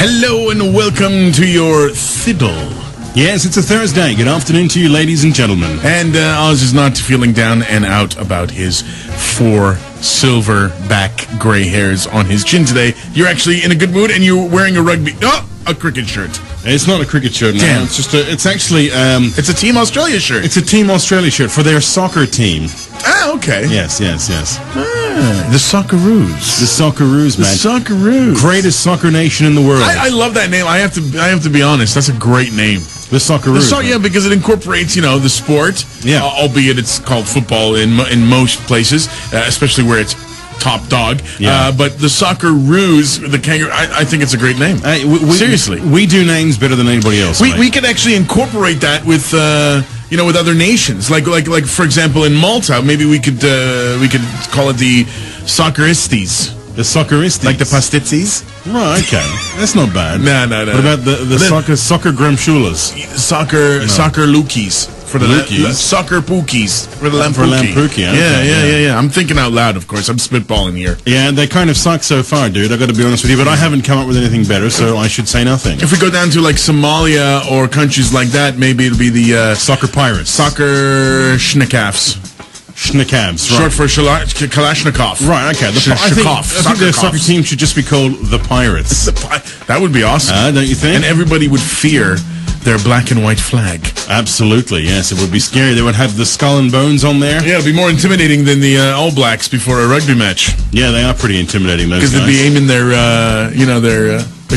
Hello and welcome to your fiddle. Yes, it's a Thursday. Good afternoon to you, ladies and gentlemen. And Oz is not feeling down and out about his 4 silver back gray hairs on his chin today. You're actually in a good mood, and you're wearing a cricket shirt. It's not a cricket shirt, no. Damn. It's just it's actually... it's a Team Australia shirt. It's a Team Australia shirt for their soccer team. Ah, okay. Yes. The Socceroos. The Socceroos, man. The Socceroos. Greatest soccer nation in the world. I love that name. I have to be honest. That's a great name. The Socceroos. Yeah, because it incorporates, the sport. Yeah. Albeit it's called football in most places, especially where it's top dog. Yeah. But the Socceroos, the kangaroo, I think it's a great name. Seriously. We do names better than anybody else. We could actually incorporate that with... with other nations, like for example in Malta, maybe we could call it the Socceristes. The Socceristes, like the Pastizzis. Right, okay, that's not bad. No. What about the soccer Gramshulas? Soccer Lukis for the soccer Pookies for the Lampuki. Yeah. I'm thinking out loud, of course. I'm spitballing here. Yeah, they kind of suck so far, dude. I've got to be honest with you, but I haven't come up with anything better, so I should say nothing. If we go down to like Somalia or countries like that, maybe it'll be the Soccer Pirates, Soccer Schnickavs. Schnickavs, Short right. for Kalashnikov. Right, okay. I think their soccer team should just be called the Pirates. That would be awesome. Don't you think? And everybody would fear their black and white flag. Absolutely, yes. It would be scary. They would have the skull and bones on there. Yeah, it'd be more intimidating than the All Blacks before a rugby match. Yeah, they are pretty intimidating, those guys. Because they'd be aiming their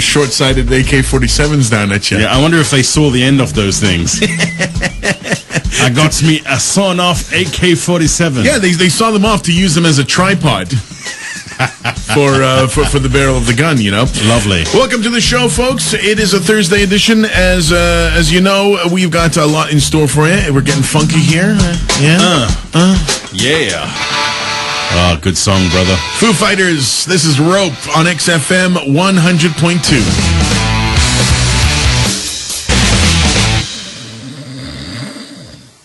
short-sighted AK-47s down at you. Yeah, I wonder if they saw the end of those things. I got me a sawn-off AK-47. Yeah, they saw them off to use them as a tripod for the barrel of the gun. Lovely. Welcome to the show, folks. It is a Thursday edition. As you know, we've got a lot in store for you. We're getting funky here. Yeah. Oh, good song, brother. Foo Fighters. This is Rope on XFM 100.2.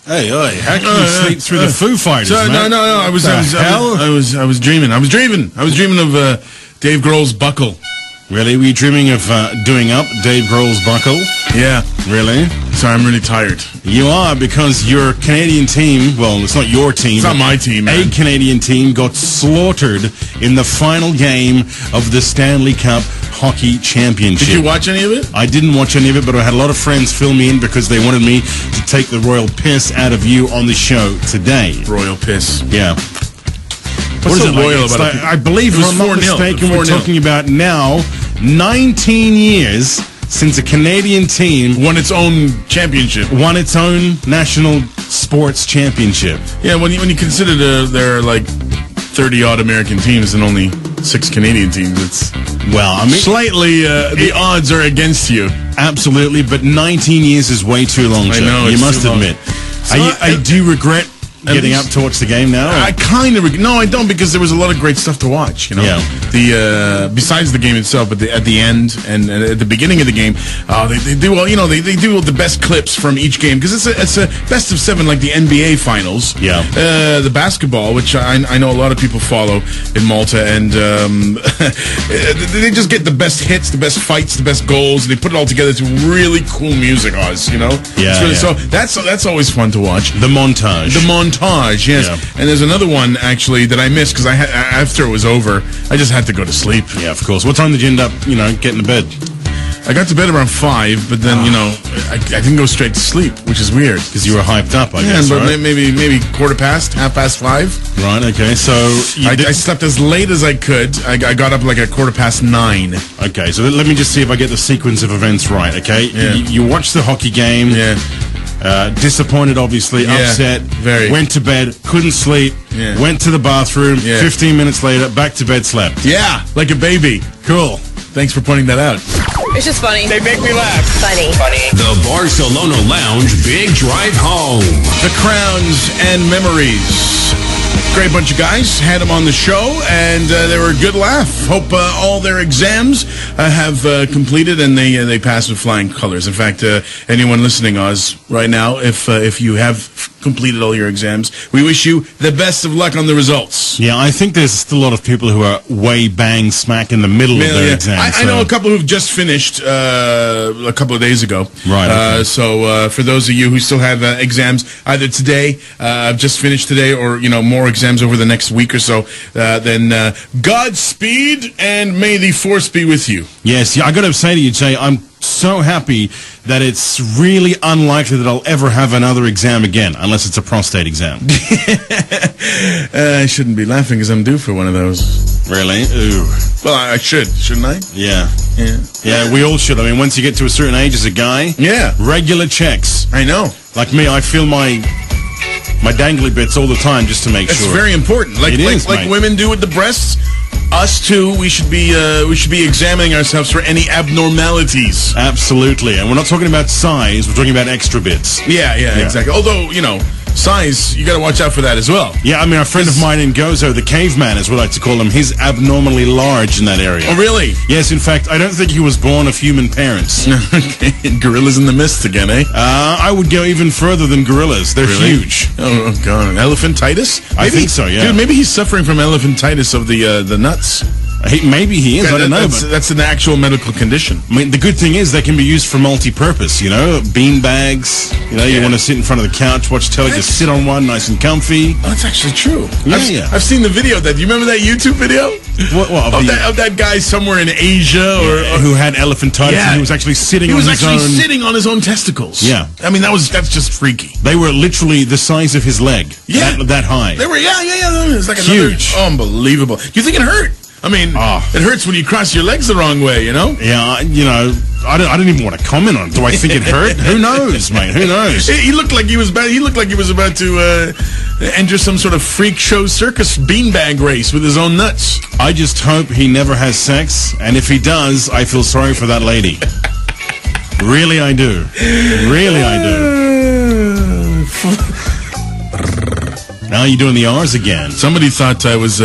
Hey, how can you sleep through the Foo Fighters, man? No. I was dreaming. I was dreaming of Dave Grohl's Buckle. Really? Were you dreaming of doing up Dave Grohl's Buckle? Yeah. Really? Sorry, I'm really tired. You are, because your Canadian team, well, it's not your team. It's not my team, man. A Canadian team got slaughtered in the final game of the Stanley Cup Hockey Championship. Did you watch any of it? I didn't watch any of it, but I had a lot of friends fill me in because they wanted me to take the royal piss out of you on the show today. Royal piss. Yeah. What's so royal about it? I believe, if I'm not mistaken, we're talking about now 19 years since a Canadian team won its own championship. Won its own national sports championship. Yeah, when you consider there are like 30-odd American teams and only 6 Canadian teams, it's... Well, I mean... Slightly, the odds are against you. Absolutely, but 19 years is way too long, Joe. I know, you must admit. Do you regret getting up to watch the game now? I kind of... No, I don't, because there was a lot of great stuff to watch, Yeah. Besides the game itself, but at the end and at the beginning of the game, they do the best clips from each game, because it's a best of 7 like the NBA Finals. Yeah. The basketball, which I know a lot of people follow in Malta, and they just get the best hits, the best fights, the best goals, and they put it all together to really cool music, Oz, Yeah, So that's always fun to watch. The montage. Yes. Yeah. And there's another one, actually, that I missed, because after it was over, I just had to go to sleep. Yeah, of course. What time did you end up, getting to bed? I got to bed around 5, but then, I didn't go straight to sleep, which is weird. Because you were hyped up, I guess, but right? maybe 5:15. Right, okay, so... I slept as late as I could. I got up like at 9:15. Okay, so let me just see if I get the sequence of events right, okay? Yeah. You watched the hockey game. Yeah. Disappointed, obviously, upset, very. Went to bed, couldn't sleep, went to the bathroom, 15 minutes later, back to bed, slept. Yeah, like a baby. Cool. Thanks for pointing that out. It's just funny. They make me laugh. Funny. The Barcelona Lounge Big Drive Home. The Crowns and Memories. Great bunch of guys. Had them on the show, and they were a good laugh. Hope all their exams have completed, and they passed with flying colors. In fact, anyone listening, Oz, right now, if you have completed all your exams. We wish you the best of luck on the results. Yeah, I think there's still a lot of people who are way bang smack in the middle of their exams. I know a couple who've just finished a couple of days ago. Right. Okay. So for those of you who still have exams either today, just finished today, or more exams over the next week or so, then Godspeed and may the force be with you. Yes, I got to say to you, Jay, I'm so happy that it's really unlikely that I'll ever have another exam again, unless it's a prostate exam. I shouldn't be laughing because I'm due for one of those. Really? Ooh. Well, I shouldn't I? Yeah. Yeah. Yeah, we all should. I mean, once you get to a certain age as a guy, regular checks. I know. Like me, I feel my dangly bits all the time just to make sure. It's very important. Like women do with the breasts. Us too. We should be examining ourselves for any abnormalities. Absolutely, and we're not talking about size. We're talking about extra bits. Yeah, exactly. Although size, you got to watch out for that as well. Yeah, I mean, a friend of mine in Gozo, the caveman, as we like to call him, he's abnormally large in that area. Oh, really? Yes, in fact, I don't think he was born of human parents. Okay. Gorillas in the mist again, eh? I would go even further than gorillas. They're huge. Oh, God. Elephantitis? I think so, yeah. Dude, maybe he's suffering from elephantitis of the nuts. Maybe he is, I don't know. That's an actual medical condition. I mean, the good thing is they can be used for multi-purpose, bean bags, you want to sit in front of the couch, watch telly, just sit on one, nice and comfy. Oh, that's actually true. Yeah, I've seen the video of that. Do you remember that YouTube video? Of that guy somewhere in Asia who had elephantitis and he was actually sitting sitting on his own testicles. Yeah. I mean, that's just freaky. They were literally the size of his leg. Yeah. That high. They were, It was like huge. Unbelievable. Do you think it hurt? I mean, it hurts when you cross your legs the wrong way, Yeah, I don't even want to comment on it. Do I think it hurt? Who knows, mate? Who knows? He looked like he was bad. He looked like he was about to enter some sort of freak show circus beanbag race with his own nuts. I just hope he never has sex, and if he does, I feel sorry for that lady. Really, I do. Really, I do. Now you're doing the R's again. Somebody thought I was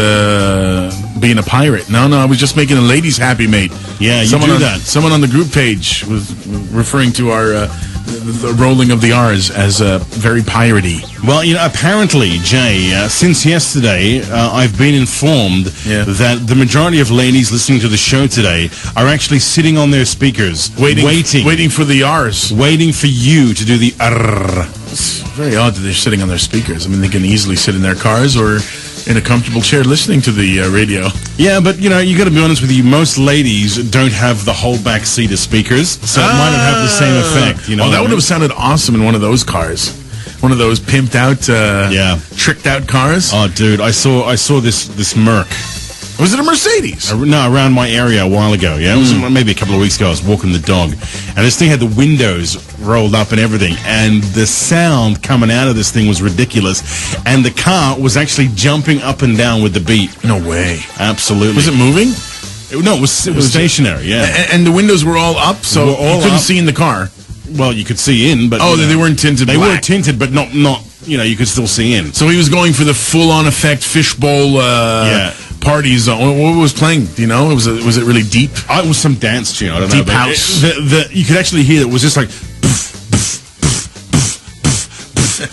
being a pirate. No, I was just making the ladies happy, mate. Yeah, you do that. Someone on the group page was referring to our the rolling of the R's as very piratey. Well, apparently, Jay, since yesterday, I've been informed that the majority of ladies listening to the show today are actually sitting on their speakers, waiting for the R's, waiting for you to do the R. It's very odd that they're sitting on their speakers. I mean, they can easily sit in their cars or in a comfortable chair listening to the radio. Yeah, but, you got to be honest with you, most ladies don't have the whole back seat of speakers, so it might not have the same effect, that would have sounded awesome in one of those cars. One of those pimped out, tricked out cars. Oh, dude, I saw this Merc. Was it a Mercedes? No, around my area a while ago, yeah? It was maybe a couple of weeks ago. I was walking the dog, and this thing had the windows rolled up and everything, and the sound coming out of this thing was ridiculous, and the car was actually jumping up and down with the beat. No way. Absolutely. Was it moving? No, it was stationary, yeah. And the windows were all up, so you couldn't see in the car? Well, you could see in, but... they weren't tinted black. They were tinted, but not you could still see in. So he was going for the full-on effect fishbowl parties. What was playing? Do you know? Was it really deep? It was some dance tune. I don't know. Deep house. You could actually hear it was just like...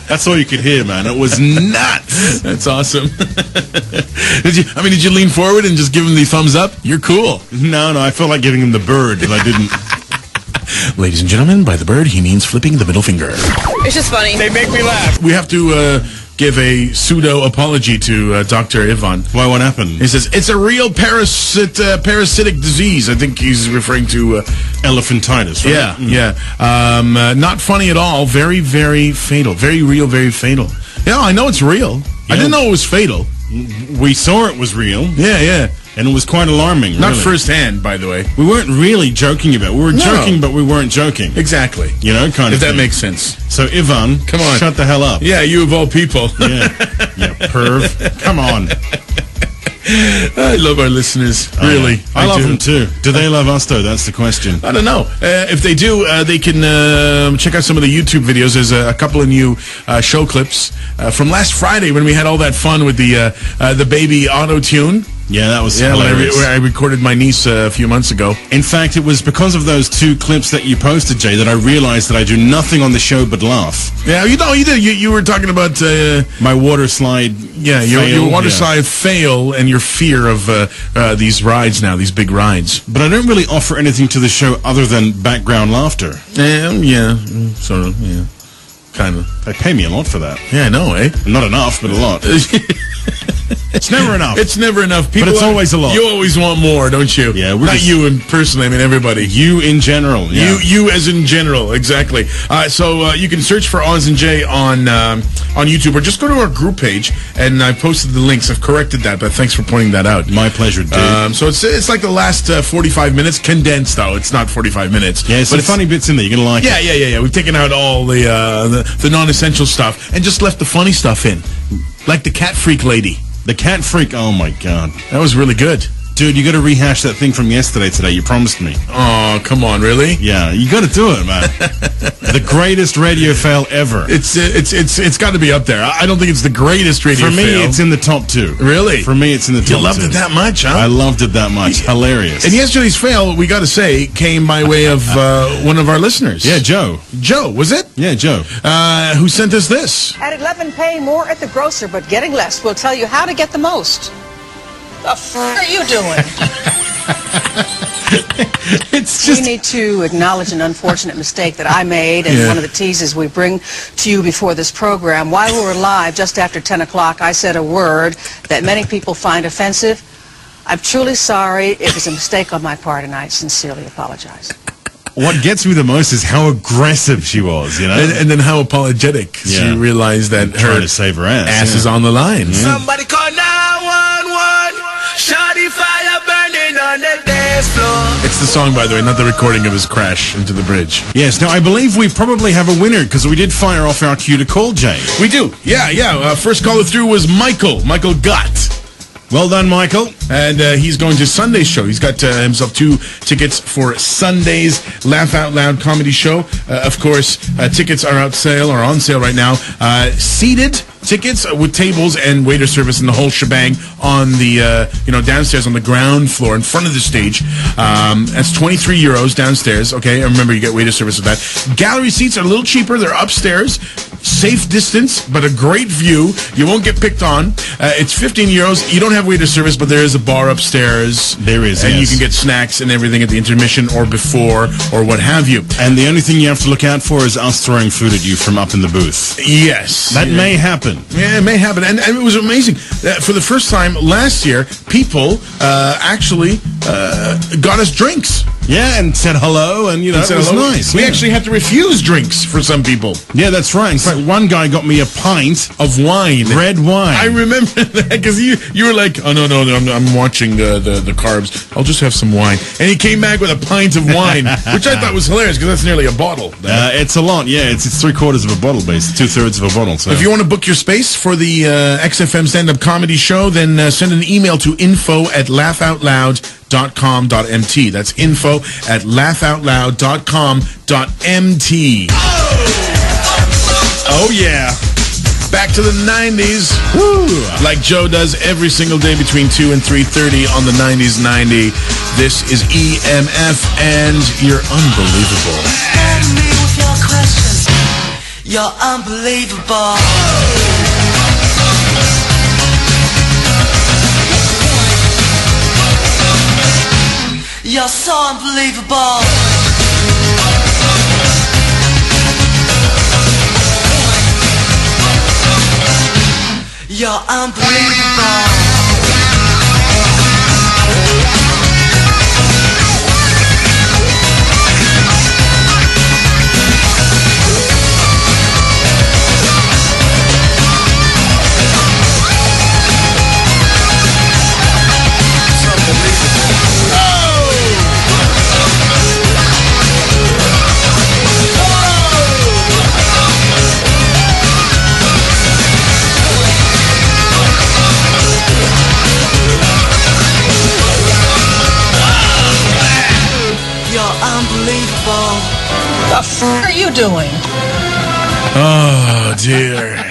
That's all you could hear, man. It was nuts. That's awesome. Did you lean forward and just give him the thumbs up? You're cool. No, I felt like giving him the bird, but I didn't. Ladies and gentlemen, by the bird, he means flipping the middle finger. It's just funny. They make me laugh. We have to give a pseudo-apology to Dr. Ivan. Why, what happened? He says, it's a real parasitic disease. I think he's referring to... elephantitis, right? Yeah. Not funny at all. Very, very fatal. Very real, very fatal. Yeah, I know it's real. I didn't know it was fatal. We saw it was real. Yeah. And it was quite alarming, Not firsthand, by the way. We weren't really joking about it. We were joking, but we weren't joking. Exactly. Kind of If that thing. makes sense. So, Ivan, come on. Shut the hell up. Yeah, you of all people. Yeah, perv. Come on. I love our listeners, really. I love them too. Do they love us though? That's the question. I don't know. If they do, they can check out some of the YouTube videos. There's a couple of new show clips from last Friday when we had all that fun with the baby auto-tune. Yeah, that was when hilarious. I recorded my niece a few months ago. In fact, it was because of those 2 clips that you posted, Jay, that I realized that I do nothing on the show but laugh. Yeah, you did. You were talking about my water slide. Yeah, your water slide fail and your fear of these rides now, these big rides. But I don't really offer anything to the show other than background laughter. Yeah, sort of, yeah. Kind of. They pay me a lot for that. Yeah, I know, eh? Not enough, but a lot. It's never enough. It's never enough. People but it's always a lot. You always want more, don't you? Yeah. Not you and personally, I mean everybody. You in general. Yeah. You as in general, exactly. So you can search for Oz and Jay on YouTube, or just go to our group page, and I posted the links. I've corrected that, but thanks for pointing that out. My pleasure, dude. So it's like the last 45 minutes, condensed though. It's not 45 minutes. Yeah, some funny bits in there. You're going to like it. Yeah. We've taken out all the non-essential stuff and just left the funny stuff in. Like the cat freak lady. The cat freak, oh my God. That was really good. Dude, you got to rehash that thing from yesterday today. You promised me. Oh, come on, really? Yeah, you got to do it, man. The greatest radio fail ever. It's got to be up there. I don't think it's the greatest radio fail. For me, it's in the top 2. Really? For me, it's in the top 2. You loved it that much, huh? I loved it that much. Hilarious. And yesterday's fail, we got to say, came by way of one of our listeners. Yeah, Joe. Joe, was it? Yeah, Joe. Who sent us this? At 11, paying more at the grocer, but getting less. We'll tell you how to get the most. The f*** are you doing? We need to acknowledge an unfortunate mistake that I made, and one of the teases we bring to you before this program. While we were live, just after 10 o'clock, I said a word that many people find offensive. I'm truly sorry. It was a mistake on my part, and I sincerely apologize. What gets me the most is how aggressive she was, you know? And then how apologetic. She realized that trying to save her ass is on the line. Somebody call 911. Shawty fire burning on the dance floor. It's the song, by the way, not the recording of his crash into the bridge. Yes, now I believe we probably have a winner because we did fire off our cue to call, Jay. We do. Yeah. First caller through was Michael Gott. Well done, Michael. And he's going to Sunday's show. He's got himself 2 tickets for Sunday's Laugh Out Loud comedy show. Of course, tickets are on sale right now. Seated tickets with tables and waiter service and the whole shebang on the downstairs on the ground floor in front of the stage. That's €23 downstairs. Okay, and remember you get waiter service with that. Gallery seats are a little cheaper. They're upstairs, safe distance, but a great view. You won't get picked on. It's €15. You don't have waiter service, but there is a bar upstairs. There is, and you can get snacks and everything at the intermission or before or what have you. And the only thing you have to look out for is us throwing food at you from up in the booth. Yes, that may happen. Yeah, it may happen. And it was amazing. For the first time last year, people actually got us drinks. Yeah, and said hello, and, it was nice. We actually had to refuse drinks for some people. Yeah, that's right. In fact, one guy got me a pint of wine. Red wine. I remember that, because you were like, oh, no, I'm watching the carbs. I'll just have some wine. And he came back with a pint of wine, which I thought was hilarious, because that's nearly a bottle. It's a lot, yeah. It's 3/4 of a bottle, basically. 2/3 of a bottle. So. If you want to book your space for the XFM stand-up comedy show, then send an email to info@laughoutloud.com.mt. That's info@laughoutloud.com.mt. Oh yeah. Back to the 90s. Woo. Like Joe does every single day between 2 and 3:30 on the 90s 90. This is EMF, and you're unbelievable. Send me with your questions. You're unbelievable. You're so unbelievable. You're unbelievable. Unbelievable. The f*** are you doing? Oh, dear.